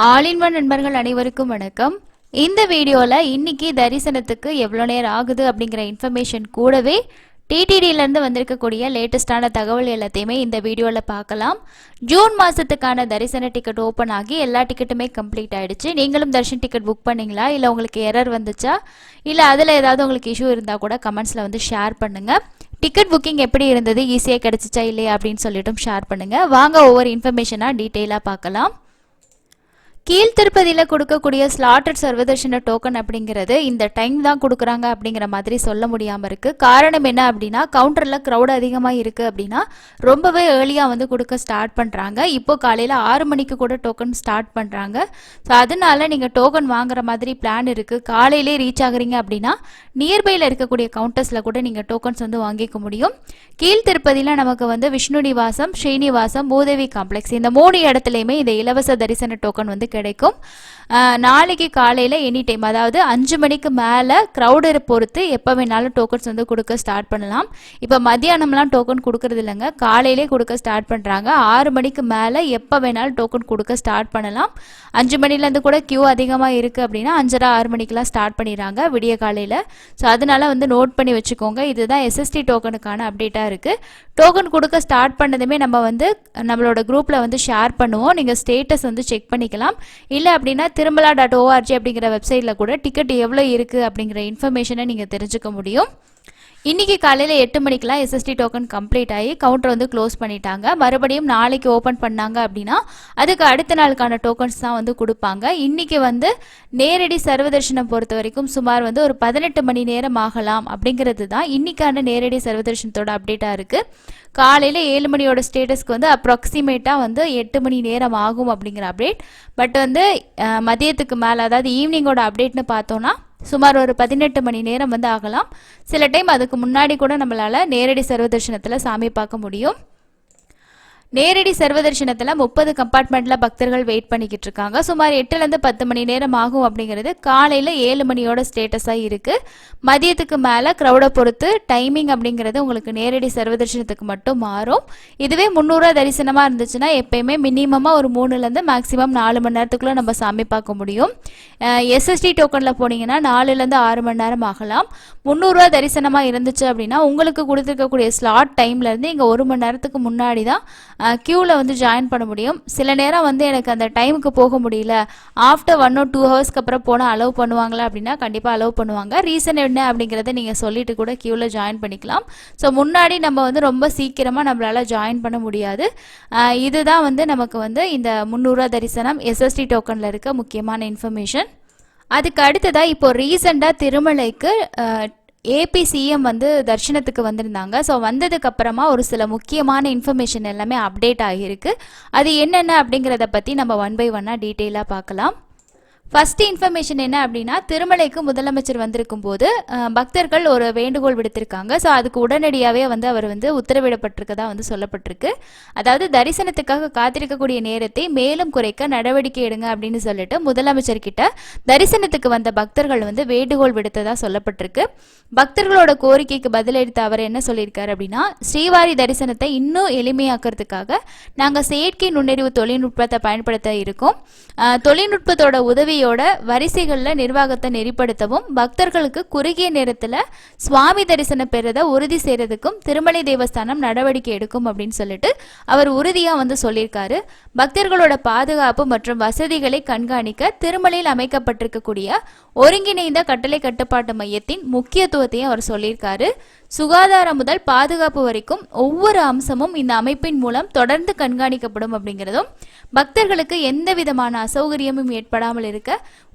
All in one நண்பர்கள் அனைவருக்கும் வணக்கம். இந்த வீடியோவில் இன்னைக்கு தரிசனத்துக்கு எவ்வளோ நேரம் ஆகுது அப்படிங்கிற இன்ஃபர்மேஷன் கூடவே டிடிடியிலேருந்து வந்திருக்கக்கூடிய லேட்டஸ்டான தகவல் எல்லாத்தையுமே இந்த வீடியோவில் பார்க்கலாம். ஜூன் மாதத்துக்கான தரிசன டிக்கெட் ஓப்பன் ஆகி எல்லா டிக்கெட்டுமே கம்ப்ளீட் ஆகிடுச்சு. நீங்களும் தரிசன டிக்கெட் புக் பண்ணிங்களா, இல்லை உங்களுக்கு எரர் வந்துச்சா, இல்லை அதில் ஏதாவது உங்களுக்கு இஷ்யூ இருந்தால் கூட கமெண்ட்ஸில் வந்து ஷேர் பண்ணுங்கள். டிக்கெட் புக்கிங் எப்படி இருந்தது, ஈஸியாக கிடச்சிச்சா இல்லையா அப்படின்னு சொல்லிட்டும் ஷேர் பண்ணுங்கள். வாங்க ஒவ்வொரு இன்ஃபர்மேஷனாக டீட்டெயிலாக பார்க்கலாம். கீழ்த்திருப்பதியில் கொடுக்கக்கூடிய ஸ்லாட்டட் சர்வதர்ஷன டோக்கன் அப்படிங்கிறது இந்த டைம் தான் கொடுக்குறாங்க அப்படிங்கிற மாதிரி சொல்ல முடியாமல் இருக்குது. காரணம் என்ன அப்படின்னா, கவுண்டரில் க்ரௌட் அதிகமாக இருக்குது அப்படின்னா ரொம்பவே ஏர்லியாக வந்து கொடுக்க ஸ்டார்ட் பண்ணுறாங்க. இப்போது காலையில் 6 மணிக்கு கூட டோக்கன் ஸ்டார்ட் பண்ணுறாங்க. ஸோ அதனால நீங்கள் டோக்கன் வாங்குற மாதிரி பிளான் இருக்குது, காலையிலே ரீச் ஆகுறீங்க அப்படின்னா நியர்பையில் இருக்கக்கூடிய கவுண்டர்ஸில் கூட நீங்கள் டோக்கன்ஸ் வந்து வாங்கிக்க முடியும். கீழ்த்திருப்பதியில் நமக்கு வந்து விஷ்ணு நிவாசம், ஸ்ரீனிவாசம், மூதேவி காம்ப்ளெக்ஸ் இந்த 3 இடத்துலையுமே இந்த இலவச தரிசன டோக்கன் வந்து கிடைக்கும். நாளைக்கு காலையில் எனி டைம், அதாவது 5 மணிக்கு மேலே க்ரௌடை பொறுத்து எப்போ வேணாலும் டோக்கன்ஸ் வந்து கொடுக்க ஸ்டார்ட் பண்ணலாம். இப்போ மத்தியானம்லாம் டோக்கன் கொடுக்கறது இல்லைங்க, காலையிலே கொடுக்க ஸ்டார்ட் பண்ணுறாங்க. 6 மணிக்கு மேலே எப்போ வேணாலும் டோக்கன் கொடுக்க ஸ்டார்ட் பண்ணலாம். 5 மணிலேருந்து கூட கியூ அதிகமாக இருக்குது அப்படின்னா 5:30 6 மணிக்கெலாம் ஸ்டார்ட் பண்ணிடுறாங்க விடிய காலையில். ஸோ அதனால் வந்து நோட் பண்ணி வச்சுக்கோங்க. இதுதான் எஸ்எஸ்டி டோக்கனுக்கான அப்டேட்டாக இருக்குது. டோக்கன் கொடுக்க ஸ்டார்ட் பண்ணதுமே நம்ம வந்து நம்மளோட குரூப்பில் வந்து ஷேர் பண்ணுவோம். நீங்கள் ஸ்டேட்டஸ் வந்து செக் பண்ணிக்கலாம். இல்லை அப்படின்னா திருமலா.org அப்படிங்கிற வெப்சைட்டில் கூட டிக்கெட் எவ்வளோ இருக்குது அப்படிங்கிற இன்ஃபர்மேஷனை நீங்கள் தெரிஞ்சுக்க முடியும். இன்றைக்கி காலையில் 8 மணிக்கெலாம் எஸ்எஸ்டி டோக்கன் கம்ப்ளீட் ஆகி கவுண்டர் வந்து க்ளோஸ் பண்ணிட்டாங்க. மறுபடியும் நாளைக்கு ஓப்பன் பண்ணாங்க அப்படின்னா அதுக்கு அடுத்த நாளுக்கான டோக்கன்ஸ் தான் வந்து கொடுப்பாங்க. இன்றைக்கி வந்து நேரடி சர்வதர்ஷனம் பொறுத்த வரைக்கும் சுமார் வந்து ஒரு 18 மணி நேரம் ஆகலாம் அப்படிங்கிறது தான் இன்றைக்கான நேரடி சர்வதர்ஷனத்தோட அப்டேட்டாக இருக்குது. காலையில் 7 மணியோட ஸ்டேட்டஸ்க்கு வந்து அப்ராக்சிமேட்டாக வந்து 8 மணி நேரம் ஆகும் அப்படிங்கிற அப்டேட். பட் வந்து மதியத்துக்கு மேலே, அதாவது ஈவினிங்கோட அப்டேட்னு பார்த்தோன்னா சுமார் ஒரு 18 மணி நேரம் வந்து ஆகலாம். சில டைம் அதுக்கு முன்னாடி கூட நம்மளால் நேரடி சர்வதர்ஷனத்தில் சாமி பார்க்க முடியும். நேரடி சர்வதர்ஷனத்தில் 30 கம்பார்ட்மெண்ட்டில் பக்தர்கள் வெயிட் பண்ணிக்கிட்டு இருக்காங்க. சுமார் 8லேருந்து 10 மணி நேரம் ஆகும் அப்படிங்கிறது காலையில் 7 மணியோட ஸ்டேட்டஸாக இருக்குது. மதியத்துக்கு மேலே க்ரௌடை பொறுத்து டைமிங் அப்படிங்கிறது உங்களுக்கு நேரடி சர்வதர்ஷனத்துக்கு மட்டும் மாறும். இதுவே 300 தரிசனமாக இருந்துச்சுன்னா எப்பயுமே மினிமமாக ஒரு 3லேருந்து மேக்ஸிமம் 4 மணி நேரத்துக்குள்ளே நம்ம சாமி பார்க்க முடியும். எஸ்எஸ்டி டோக்கனில் போனீங்கன்னா 4லேருந்து 6 மணி நேரம் ஆகலாம். 300 தரிசனமாக இருந்துச்சு அப்படின்னா உங்களுக்கு கொடுத்துருக்கக்கூடிய ஸ்லாட் டைம்லேருந்து இங்கே 1 மணி நேரத்துக்கு முன்னாடி தான் கியூவில் வந்து ஜாயின் பண்ண முடியும். சில நேரம் வந்து எனக்கு அந்த டைமுக்கு போக முடியல, ஆஃப்டர் 1 or 2 ஹவர்ஸ்க்கு அப்புறம் போனால் அலோவ் பண்ணுவாங்களா அப்படின்னா கண்டிப்பாக அலோவ் பண்ணுவாங்க. ரீசன் என்ன அப்படிங்கிறத நீங்கள் சொல்லிட்டு கூட கியூவில் ஜாயின் பண்ணிக்கலாம். ஸோ முன்னாடி நம்ம வந்து ரொம்ப சீக்கிரமாக நம்மளால் ஜாயின் பண்ண முடியாது. இதுதான் வந்து நமக்கு வந்து இந்த 300 தரிசனம் எஸ்எஸ்டி டோக்கனில் இருக்க முக்கியமான இன்ஃபர்மேஷன். அதுக்கு அடுத்ததாக இப்போ ரீசெண்டாக திருமலைக்கு ஏபி சிஎம் வந்து தரிசனத்துக்கு வந்திருந்தாங்க. ஸோ வந்ததுக்கு அப்புறமா ஒரு சில முக்கியமான இன்ஃபர்மேஷன் எல்லாமே அப்டேட் ஆகியிருக்கு. அது என்னென்ன அப்படிங்கிறத பற்றி நம்ம 1 by 1 டீட்டெயிலாக பார்க்கலாம். ஃபர்ஸ்ட் இன்ஃபர்மேஷன் என்ன அப்படின்னா, திருமலைக்கு முதலமைச்சர் வந்திருக்கும் போது பக்தர்கள் ஒரு வேண்டுகோள் விடுத்திருக்காங்க. ஸோ அதுக்கு உடனடியாகவே வந்து அவர் வந்து உத்தரவிடப்பட்டிருக்கதா வந்து சொல்லப்பட்டிருக்கு. அதாவது தரிசனத்துக்காக காத்திருக்கக்கூடிய நேரத்தை மேலும் குறைக்க நடவடிக்கை எடுங்க அப்படின்னு சொல்லிட்டு முதலமைச்சர்கிட்ட தரிசனத்துக்கு வந்த பக்தர்கள் வந்து வேண்டுகோள் விடுத்ததா சொல்லப்பட்டிருக்கு. பக்தர்களோட கோரிக்கைக்கு பதிலளித்த அவர் என்ன சொல்லியிருக்காரு அப்படின்னா, ஸ்ரீவாரி தரிசனத்தை இன்னும் எளிமையாக்குறதுக்காக நாங்கள் செயற்கை நுண்ணறிவு தொழில்நுட்பத்தை பயன்படுத்த இருக்கோம். தொழில்நுட்பத்தோட உதவி வரிசைகளில் நிர்வாகத்தை நெறிப்படுத்தவும் பக்தர்களுக்கு குறுகிய நேரத்தில் சுவாமி தரிசனம் பெறதை உறுதி செய்யறதுக்கும் திருமலை தேவஸ்தானம் நடவடிக்கை எடுக்கும் அப்படின்னு சொல்லிட்டு அவர் உறுதியாக வந்து சொல்லியிருக்காரு. பக்தர்களோட பாதுகாப்பு மற்றும் வசதிகளை கண்காணிக்க திருமலையில் அமைக்கப்பட்டிருக்கக்கூடிய ஒருங்கிணைந்த கட்டளை கட்டுப்பாட்டு மையத்தின் முக்கியத்துவத்தையும் அவர் சொல்லியிருக்காரு. சுகாதாரம் முதல் பாதுகாப்பு வரைக்கும் ஒவ்வொரு அம்சமும் இந்த அமைப்பின் மூலம் தொடர்ந்து கண்காணிக்கப்படும் அப்படிங்கிறதும், பக்தர்களுக்கு எந்த விதமான அசௌகரியமும் ஏற்படாமல் இருக்க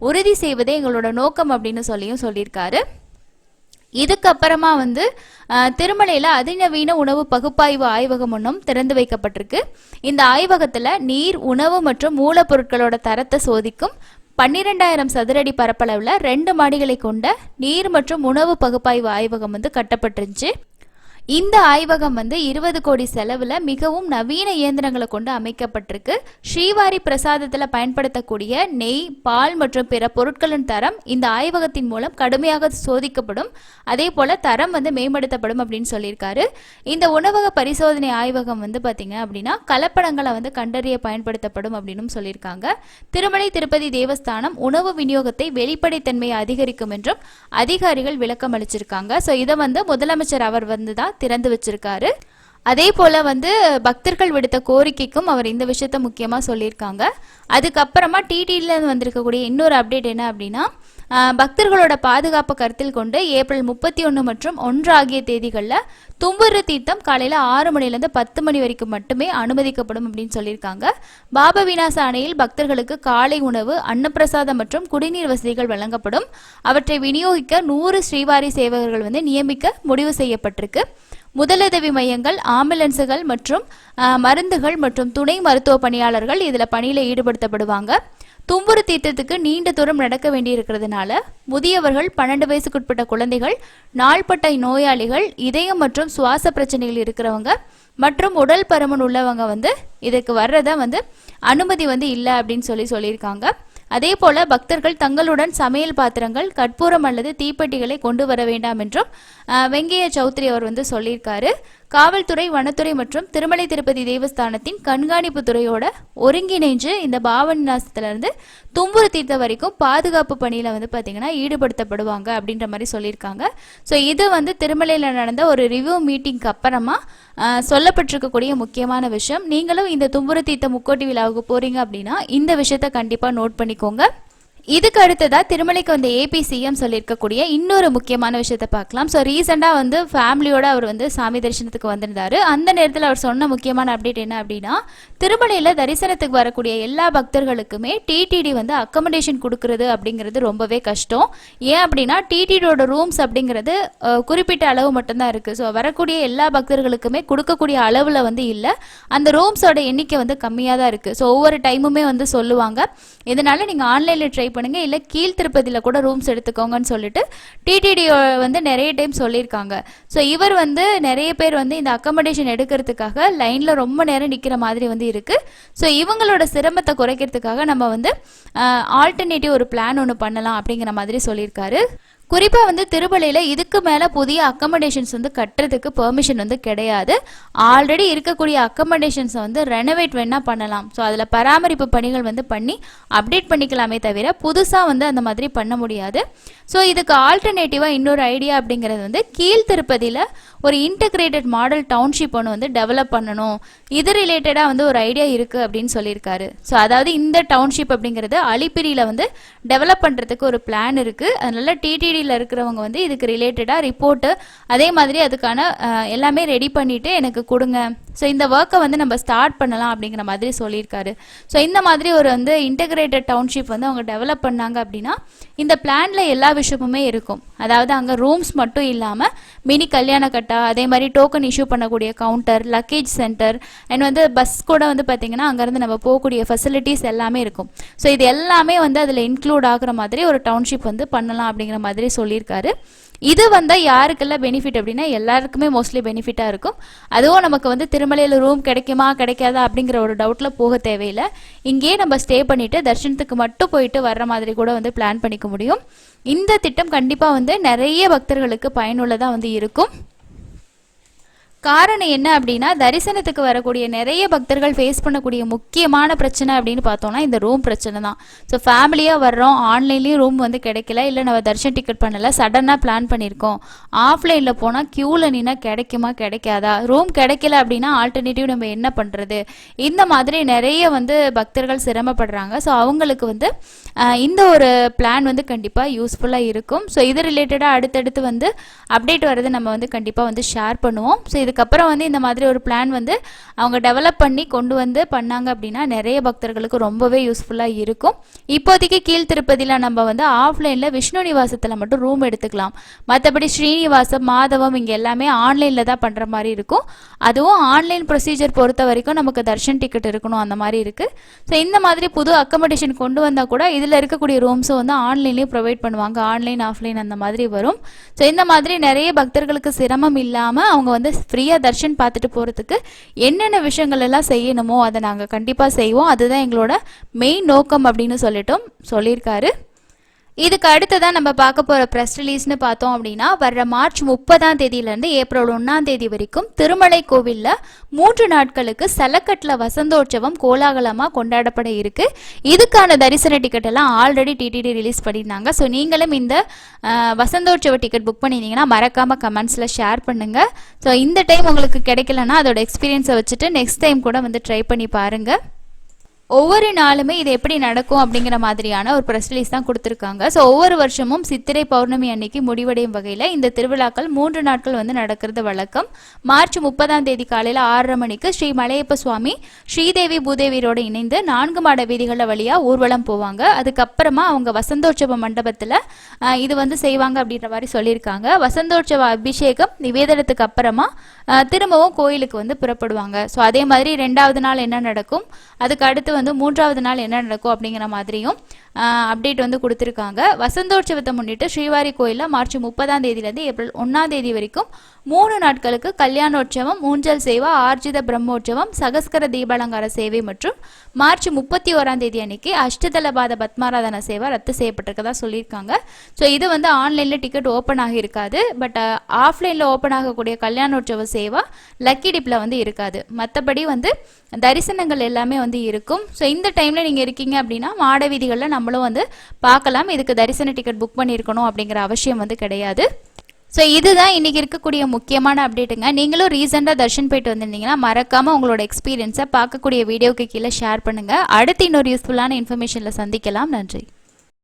உறுதி செய்வதே எங்களோட நோக்கம் அப்படின்னு சொல்லியிருக்காரு. இதுக்கப்புறமா வந்து திருமலையில் அதிநவீன உணவு பகுப்பாய்வு ஆய்வகம் ஒன்றும் திறந்து வைக்கப்பட்டிருக்கு. இந்த ஆய்வகத்தில் நீர், உணவு மற்றும் மூலப்பொருட்களோட தரத்தை சோதிக்கும் 12,000 சதுரடி பரப்பளவில் 2 மாடிகளை கொண்ட நீர் மற்றும் உணவு பகுப்பாய்வு ஆய்வகம் வந்து கட்டப்பட்டிருந்துச்சு. இந்த ஆய்வகம் வந்து 20 கோடி செலவில் மிகவும் நவீன இயந்திரங்களை கொண்டு அமைக்கப்பட்டிருக்கு. ஸ்ரீவாரி பிரசாதத்தில் பயன்படுத்தக்கூடிய நெய், பால் மற்றும் பிற பொருட்களின் தரம் இந்த ஆய்வகத்தின் மூலம் கடுமையாக சோதிக்கப்படும். அதே போல் தரம் வந்து மேம்படுத்தப்படும் அப்படின்னு சொல்லியிருக்காரு. இந்த உணவக பரிசோதனை ஆய்வகம் வந்து பார்த்தீங்க அப்படின்னா கலப்படங்களை வந்து கண்டறிய பயன்படுத்தப்படும் அப்படின்னு சொல்லியிருக்காங்க. திருமலை திருப்பதி தேவஸ்தானம் உணவு விநியோகத்தை வெளிப்படைத்தன்மையை அதிகரிக்கும் என்றும் அதிகாரிகள் விளக்கம் அளிச்சிருக்காங்க. ஸோ இதை வந்து முதலமைச்சர் அவர் வந்து தான் திறந்து வச்சிருக்காரு. அதே போல வந்து பக்தர்கள் விடுத்த கோரிக்கைக்கும் அவர் இந்த விஷயத்த முக்கியமாக சொல்லியிருக்காங்க. அதுக்கப்புறமா டிடியில் வந்திருக்கக்கூடிய இன்னொரு அப்டேட் என்ன அப்படின்னா, பக்தர்களோட பாதுகாப்பு கருத்தில் கொண்டு ஏப்ரல் 31 மற்றும் 1 ஆகிய தேதிகளில் தும்புரு தீர்த்தம் காலையில் 6 மணிலேருந்து 10 மணி வரைக்கும் மட்டுமே அனுமதிக்கப்படும் அப்படின்னு சொல்லியிருக்காங்க. பாப விநாச அணையில் பக்தர்களுக்கு காலை உணவு, அன்னப்பிரசாதம் மற்றும் குடிநீர் வசதிகள் வழங்கப்படும். அவற்றை விநியோகிக்க 100 ஸ்ரீவாரி சேவகர்கள் வந்து நியமிக்க முடிவு செய்யப்பட்டிருக்கு. முதலுதவி மையங்கள், ஆம்புலன்ஸுகள் மற்றும் மருந்துகள் மற்றும் துணை மருத்துவ பணியாளர்கள் இதில் பணியில் ஈடுபடுத்தப்படுவாங்க. தும்புரு தீர்த்தத்துக்கு நீண்ட தூரம் நடக்க வேண்டியிருக்கிறதுனால முதியவர்கள், 12 வயசுக்குட்பட்ட குழந்தைகள், நாள்பட்ட நோயாளிகள், இதயம் மற்றும் சுவாச பிரச்சனைகள் இருக்கிறவங்க மற்றும் உடல் பருமன் உள்ளவங்க வந்து இதுக்கு வர்றத வந்து அனுமதி வந்து இல்லை அப்படின்னு சொல்லியிருக்காங்க. அதே போல பக்தர்கள் தங்களுடன் சமையல் பாத்திரங்கள், கற்பூரம் அல்லது தீப்பெட்டிகளை கொண்டு வர வேண்டாம் என்றும் வெங்கைய சௌத்ரி அவர் வந்து சொல்லியிருக்காரு. காவல்துறை, வனத்துறை மற்றும் திருமலை திருப்பதி தேவஸ்தானத்தின் கண்காணிப்பு துறையோட ஒருங்கிணைஞ்சு இந்த பாவநாசத்திலிருந்து தும்புரு தீர்த்தம் வரைக்கும் பாதுகாப்பு பணியில் வந்து பார்த்தீங்கன்னா ஈடுபடுத்தப்படுவாங்க அப்படின்ற மாதிரி சொல்லியிருக்காங்க. ஸோ இது வந்து திருமலையில் நடந்த ஒரு ரிவ்யூ மீட்டிங்க்கு அப்புறமா சொல்லப்பட்டிருக்கக்கூடிய முக்கியமான விஷயம். நீங்களும் இந்த தும்புரு தீர்த்த முக்கோட்டி விழாவுக்கு போறீங்க அப்படின்னா இந்த விஷயத்த கண்டிப்பாக நோட் பண்ணிக்கோங்க. இதுக்கு அடுத்ததா திருமலைக்கு வந்து ஏபி சிஎம் சொல்லியிருக்கக்கூடிய இன்னொரு முக்கியமான விஷயத்த பார்க்கலாம். ஸோ ரீசெண்டாக வந்து ஃபேமிலியோட அவர் வந்து சாமி தரிசனத்துக்கு வந்திருந்தாரு. அந்த நேரத்தில் அவர் சொன்ன முக்கியமான அப்டேட் என்ன அப்படின்னா, திருமலையில் தரிசனத்துக்கு வரக்கூடிய எல்லா பக்தர்களுக்குமே டிடிடி வந்து அக்கமடேஷன் கொடுக்கறது அப்படிங்கிறது ரொம்பவே கஷ்டம். ஏன் அப்படின்னா டிடிடியோட ரூம்ஸ் அப்படிங்கிறது குறிப்பிட்ட அளவு மட்டும்தான் இருக்குது. ஸோ வரக்கூடிய எல்லா பக்தர்களுக்குமே கொடுக்கக்கூடிய அளவில் வந்து இல்லை. அந்த ரூம்ஸோட எண்ணிக்கை வந்து கம்மியாக தான் இருக்குது. ஸோ ஒவ்வொரு டைமுமே வந்து சொல்லுவாங்க, இதனால நீங்கள் ஆன்லைனில் ட்ரை பண்ணுங்க, இல்லை கீழ் திருப்பதியில் கூட ரூம்ஸ் எடுத்துக்கோங்கன்னு சொல்லிட்டு டிடிடி வந்து நிறைய டைம் சொல்லியிருக்காங்க. ஸோ இவர் வந்து நிறைய பேர் வந்து இந்த அக்கமடேஷன் எடுக்கிறதுக்காக லைனில் ரொம்ப நேரம் நிற்கிற மாதிரி வந்து இருக்குது. ஸோ இவங்களோட சிரமத்தை குறைக்கிறதுக்காக நம்ம வந்து ஆல்டர்னேட்டிவ் ஒரு பிளான் ஒன்று பண்ணலாம் அப்படிங்கிற மாதிரி சொல்லியிருக்காரு. குறிப்பாக வந்து திருமலையில் இதுக்கு மேலே புதிய அக்கமடேஷன்ஸ் வந்து கட்டுறதுக்கு பெர்மிஷன் வந்து கிடையாது. ஆல்ரெடி இருக்கக்கூடிய அக்கமடேஷன்ஸை வந்து ரெனோவேட் வேணால் பண்ணலாம். ஸோ அதில் பராமரிப்பு பணிகள் வந்து பண்ணி அப்டேட் பண்ணிக்கலாமே தவிர புதுசாக வந்து அந்த மாதிரி பண்ண முடியாது. ஸோ இதுக்கு ஆல்டர்னேட்டிவாக இன்னொரு ஐடியா அப்படிங்கிறது வந்து கீழ் திருப்பதியில் ஒரு இன்டகிரேட்டட் மாடல் டவுன்ஷிப் ஒன்று வந்து டெவலப் பண்ணணும். இது ரிலேட்டடாக வந்து ஒரு ஐடியா இருக்குது அப்படின்னு சொல்லியிருக்காரு. ஸோ அதாவது இந்த டவுன்ஷிப் அப்படிங்கிறது அலிப்பிரியில் வந்து டெவலப் பண்ணுறதுக்கு ஒரு பிளான் இருக்குது. அதனால டிடிடி இருக்கிறவங்க வந்து இதுக்கு ரிலேட்டடாக ரிப்போர்ட்டு அதே மாதிரி அதுக்கான எல்லாமே ரெடி பண்ணிட்டு எனக்கு கொடுங்க. ஸோ இந்த ஒர்க்கை வந்து நம்ம ஸ்டார்ட் பண்ணலாம் அப்படிங்கிற மாதிரி சொல்லியிருக்காரு. ஸோ இந்த மாதிரி ஒரு வந்து இன்டகிரேட்டட் டவுன்ஷிப் வந்து அவங்க டெவலப் பண்ணாங்க அப்படின்னா இந்த பிளான்ல எல்லா விஷயமுமே இருக்கும். அதாவது அங்கே ரூம்ஸ் மட்டும் இல்லாமல் மினி கல்யாண கட்டா, அதே மாதிரி டோக்கன் இஷ்யூ பண்ணக்கூடிய கவுண்டர், லக்கேஜ் சென்டர் அண்ட் வந்து பஸ் கூட வந்து பார்த்தீங்கன்னா அங்கேருந்து நம்ம போகக்கூடிய ஃபெசிலிட்டிஸ் எல்லாமே இருக்கும். ஸோ இது எல்லாமே வந்து அதில் இன்க்ளூட் ஆகுற மாதிரி ஒரு டவுன்ஷிப் வந்து பண்ணலாம் அப்படிங்கிற மாதிரி சொல்லியிருக்காரு. இது வந்தால் யாருக்கெல்லாம் பெனிஃபிட் அப்படின்னா எல்லாருக்குமே மோஸ்ட்லி பெனிஃபிட்டாக இருக்கும். அதுவும் நமக்கு வந்து திருமலையில் ரூம் கிடைக்குமா கிடைக்காதா அப்படிங்கிற ஒரு டவுட்டில் போக தேவையில்லை. இங்கேயே நம்ம ஸ்டே பண்ணிவிட்டு தரிசனத்துக்கு மட்டும் போயிட்டு வர்ற மாதிரி கூட வந்து பிளான் பண்ணிக்க முடியும். இந்த திட்டம் கண்டிப்பாக வந்து நிறைய பக்தர்களுக்கு பயனுள்ளதாக வந்து இருக்கும். காரணம் என்ன அப்படின்னா, தரிசனத்துக்கு வரக்கூடிய நிறைய பக்தர்கள் ஃபேஸ் பண்ணக்கூடிய முக்கியமான பிரச்சனை அப்படின்னு பார்த்தோம்னா இந்த ரூம் பிரச்சனை தான். ஸோ ஃபேமிலியாக வர்றோம், ஆன்லைன்லேயும் ரூம் வந்து கிடைக்கல, இல்லை நம்ம தரிசனம் டிக்கெட் பண்ணலை, சடனாக பிளான் பண்ணியிருக்கோம், ஆஃப்லைனில் போனால் க்யூவில் நின்னா கிடைக்குமா கிடைக்காதா, ரூம் கிடைக்கல அப்படின்னா ஆல்டர்னேட்டிவ் நம்ம என்ன பண்ணுறது, இந்த மாதிரி நிறைய வந்து பக்தர்கள் சிரமப்படுறாங்க. ஸோ அவங்களுக்கு வந்து இந்த ஒரு பிளான் வந்து கண்டிப்பாக யூஸ்ஃபுல்லாக இருக்கும். ஸோ இது ரிலேட்டடாக அடுத்தடுத்து வந்து அப்டேட் வர்றது நம்ம வந்து கண்டிப்பாக வந்து ஷேர் பண்ணுவோம். ஸோ இது இதுக்கப்புறம் வந்து இந்த மாதிரி ஒரு பிளான் வந்து அவங்க டெவலப் பண்ணி கொண்டு வந்து பண்ணாங்க அப்படின்னா நிறைய பக்தர்களுக்கு ரொம்பவே யூஸ்ஃபுல்லாக இருக்கும். இப்போதைக்கு கீழ் திருப்பதியில் நம்ம வந்து ஆஃப்லைனில் விஷ்ணு நிவாசத்தில் மட்டும் ரூம் எடுத்துக்கலாம். மற்றபடி ஸ்ரீனிவாசம், மாதவம் இங்கே எல்லாமே ஆன்லைனில் தான் பண்ணுற மாதிரி இருக்கும். அதுவும் ஆன்லைன் ப்ரொசீஜர் பொறுத்த வரைக்கும் நமக்கு தர்ஷன் டிக்கெட் இருக்கணும் அந்த மாதிரி இருக்குது. ஸோ இந்த மாதிரி புது அக்கமடேஷன் கொண்டு வந்தால் கூட இதில் இருக்கக்கூடிய ரூம்ஸும் வந்து ஆன்லைன்லேயும் ப்ரொவைட் பண்ணுவாங்க. ஆன்லைன் ஆஃப்லைன் அந்த மாதிரி வரும். ஸோ இந்த மாதிரி நிறைய பக்தர்களுக்கு சிரமம் இல்லாமல் அவங்க வந்து ஃப்ரீயாக தர்ஷன் பார்த்துட்டு போகிறதுக்கு என்னென்ன விஷயங்கள் எல்லாம் செய்யணுமோ அதை நாங்கள் கண்டிப்பாக செய்வோம். அதுதான் எங்களோட மெயின் நோக்கம் அப்படின்னு சொல்லியிருக்காரு. இதுக்கு அடுத்ததான் நம்ம பார்க்க போகிற ப்ரெஸ் ரிலீஸ்னு பார்த்தோம் அப்படின்னா வர்ற மார்ச் 30ஆம் தேதியிலேருந்து ஏப்ரல் 1ஆம் தேதி வரைக்கும் திருமலை கோவிலில் 3 நாட்களுக்கு சலக்கட்டில் வசந்தோற்சவம் கோலாகலமாக கொண்டாடப்பட இருக்கு. இதுக்கான தரிசன டிக்கெட் எல்லாம் ஆல்ரெடி டிடிடி ரிலீஸ் பண்ணியிருந்தாங்க. ஸோ நீங்களும் இந்த வசந்தோற்சவ டிக்கெட் புக் பண்ணியிருந்தீங்கன்னா மறக்காமல் கமெண்ட்ஸில் ஷேர் பண்ணுங்கள். ஸோ இந்த டைம் உங்களுக்கு கிடைக்கலன்னா அதோட எக்ஸ்பீரியன்ஸை வச்சுட்டு நெக்ஸ்ட் டைம் கூட வந்து ட்ரை பண்ணி பாருங்கள். ஒவ்வொரு நாளுமே இது எப்படி நடக்கும் அப்படிங்கிற மாதிரியான ஒரு ப்ரெஸ் ரிலீஸ் தான் கொடுத்துருக்காங்க. ஸோ ஒவ்வொரு வருஷமும் சித்திரை பௌர்ணமி அன்னைக்கு முடிவடையும் வகையில் இந்த திருவிழாக்கள் 3 நாட்கள் வந்து நடக்கிறது வழக்கம். மார்ச் 30ஆம் தேதி காலையில் 6:30 மணிக்கு ஸ்ரீ மலையப்ப சுவாமி ஸ்ரீதேவி பூதேவியரோடு இணைந்து 4 மாட வீதிகளில் வழியாக ஊர்வலம் போவாங்க. அதுக்கப்புறமா அவங்க வசந்தோற்சவ மண்டபத்தில் இது வந்து செய்வாங்க அப்படின்ற மாதிரி சொல்லியிருக்காங்க. வசந்தோற்சவ அபிஷேகம் நிவேதனத்துக்கு அப்புறமா திரும்பவும் கோயிலுக்கு வந்து புறப்படுவாங்க. ஸோ அதே மாதிரி 2வது நாள் என்ன நடக்கும், அதுக்கு அடுத்து வந்து 3வது நாள் என்ன நடக்கும் அப்படிங்கிற மாதிரியும் அப்டேட் வந்து கொடுத்துருக்காங்க. வசந்தோற்சவத்தை முன்னிட்டு ஸ்ரீவாரி கோயிலில் மார்ச் 30ஆம் தேதியிலேருந்து ஏப்ரல் 1ஆம் தேதி வரைக்கும் 3 நாட்களுக்கு கல்யாணோற்சவம், ஊஞ்சல் சேவா, ஆர்ஜித பிரம்மோற்சவம், சகஸ்கர தீபாலங்கார சேவை மற்றும் மார்ச் 31ஆம் தேதி அன்னைக்கு அஷ்டதலபாத பத்மாராதன சேவை ரத்து செய்யப்பட்டிருக்கதா சொல்லியிருக்காங்க. ஸோ இது வந்து ஆன்லைனில் டிக்கெட் ஓப்பன் ஆகியிருக்காது. பட் ஆஃப்லைனில் ஓப்பன் ஆகக்கூடிய கல்யாணோற்சவ சேவா லக்கி டிப்பில் வந்து இருக்காது. மற்றபடி வந்து தரிசனங்கள் எல்லாமே வந்து இருக்கும். ஸோ இந்த டைமில் நீங்கள் இருக்கீங்க அப்படின்னா மாட வீதிகளில் நம்மளும் வந்து பார்க்கலாம். இதுக்கு தரிசன டிக்கெட் புக் பண்ணியிருக்கணும் அப்படிங்கிற அவசியம் வந்து கிடையாது. ஸோ இதுதான் இன்றைக்கி இருக்கக்கூடிய முக்கியமான அப்டேட்டுங்க. நீங்களும் ரீசெண்டாக தர்ஷன் போயிட்டு வந்திருந்தீங்கன்னா மறக்காமல் உங்களோட எக்ஸ்பீரியன்ஸை பார்க்கக்கூடிய வீடியோக்கு கீழே ஷேர் பண்ணுங்கள். அடுத்து இன்னொரு யூஸ்ஃபுல்லான இன்ஃபர்மேஷனில் சந்திக்கலாம். நன்றி.